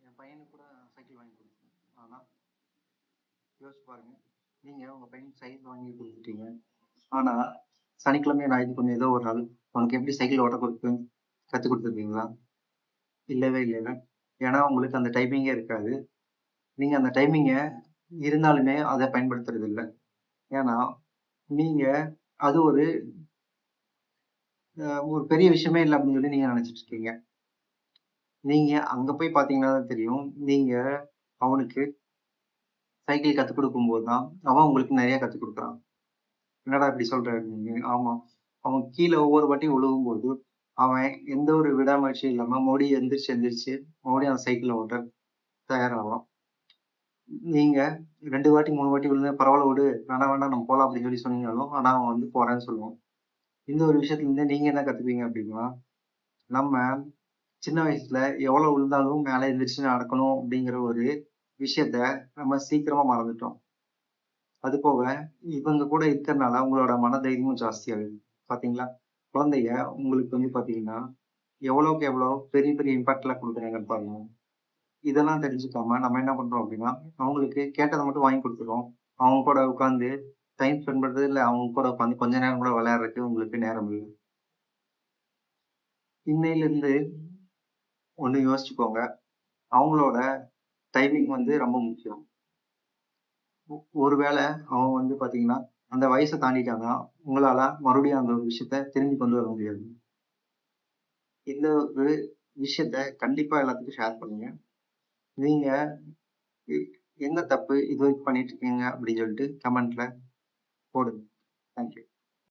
என் பையனுக்கு கூட சைக்கிள் வாங்கி கொடுத்தேன். ஆனால் யோசிச்சு பாருங்க, நீங்கள் உங்கள் பையனுக்கு சைக்கிள் வாங்கி கொடுத்துட்டீங்க. ஆனால் சனிக்கிழமை ஞாயிற்றுக்கிழமை ஏதோ ஒரு நாள் அவனுக்கு எப்படி சைக்கிள் ஓட்ட கற்றுக் கொடுத்துருக்கீங்களா? இல்லவே இல்லைல்ல. ஏன்னா உங்களுக்கு அந்த டைமிங்கே இருக்காது. நீங்கள் அந்த டைமிங்கை இருந்தாலுமே அதை பயன்படுத்துறது இல்லை. ஏன்னா நீங்கள் அது ஒரு ஒரு பெரிய விஷயமே இல்லை அப்படின்னு சொல்லி நீங்கள் நினச்சிட்டு இருக்கீங்க. நீங்க அங்க போய் பார்த்தீங்கன்னா தான் தெரியும். நீங்க அவனுக்கு சைக்கிள் கத்துக் குடுக்கும்போது தான், அவன் உங்களுக்கு நெறைய கத்துக் குடுக்குறான். என்னடா இப்படி சொல்ற நீங்க? ஆமா. அவன் கீழ ஒவ்வொரு வாட்டியும் விழுகும்போது, அவன் எந்த ஒரு விடாமுயற்சியும் இல்லாம மறுபடியும் எந்திரிச்சு மறுபடியும் அந்த சைக்கிள ஓட்ட தயாராவான். நீங்க 2 வாட்டி, 3 வாட்டி விழுந்தா பரவால்ல விடு. வேணாம், வேணாம் நம்ம போலாம் அப்படின்னு சொல்லி சொன்னீங்கனாலும், ஆனா அவன் வந்து போறேன்னு சொல்லுவான். இந்த ஒரு விஷயத்துலருந்து நீங்க என்ன கத்துப்பீங்க அப்படின்னா, நம்ம சின்ன வயசுல எவ்வளவு விழுந்தாலும் மேல எந்திரிச்சு நடக்கணும் அப்படிங்கிற ஒரு விஷயத்த நம்ம சீக்கிரமா மறந்துட்டோம். அது போக இவங்க கூட இருக்கிறனால உங்களோட மனதைரியமும் ஜாஸ்தியாகுது. பாத்தீங்களா? குழந்தைங்க உங்களுக்கு வந்து பாத்தீங்கன்னா, எவ்வளவுக்கு எவ்வளோ பெரிய பெரிய இம்பாக்ட்லாம் குடுக்குறாங்கன்னு பாருங்க. இதெல்லாம் தெரிஞ்சுக்காம நம்ம என்ன பண்றோம் அப்படின்னா, அவங்களுக்கு கேட்டத மட்டும் வாங்கி குடுத்துர்றோம். அவங்க கூட உட்கார்ந்து டைம் ஸ்பெண்ட் பண்றது இல்ல, அவங்க கூட உட்கார்ந்து கொஞ்ச நேரம் கூட விளையாடுறதுக்கு உங்களுக்கு நேரம் இல்ல. இன்னையிலிருந்து ஒண்ணு யோசிச்சுக்கோங்க. அவங்களோட டைமிங் வந்து ரொம்ப முக்கியம். ஒருவேள அவன் வந்து பாத்தீங்கன்னா, அந்த வயச தாண்டிட்டான்னா, உங்களால மறுபடியும் அந்த ஒரு விஷயத்த திரும்பி கொண்டு வர முடியாது. இந்த ஒரு விஷயத்த கண்டிப்பா எல்லாத்துக்கும் ஷேர் பண்ணுங்க. நீங்க எ என்ன தப்பு இதுவரைக்கும் பண்ணிட்டு இருக்கீங்க அப்படின்னு சொல்லிட்டு கமெண்ட்ல போடுங்க. Thank you.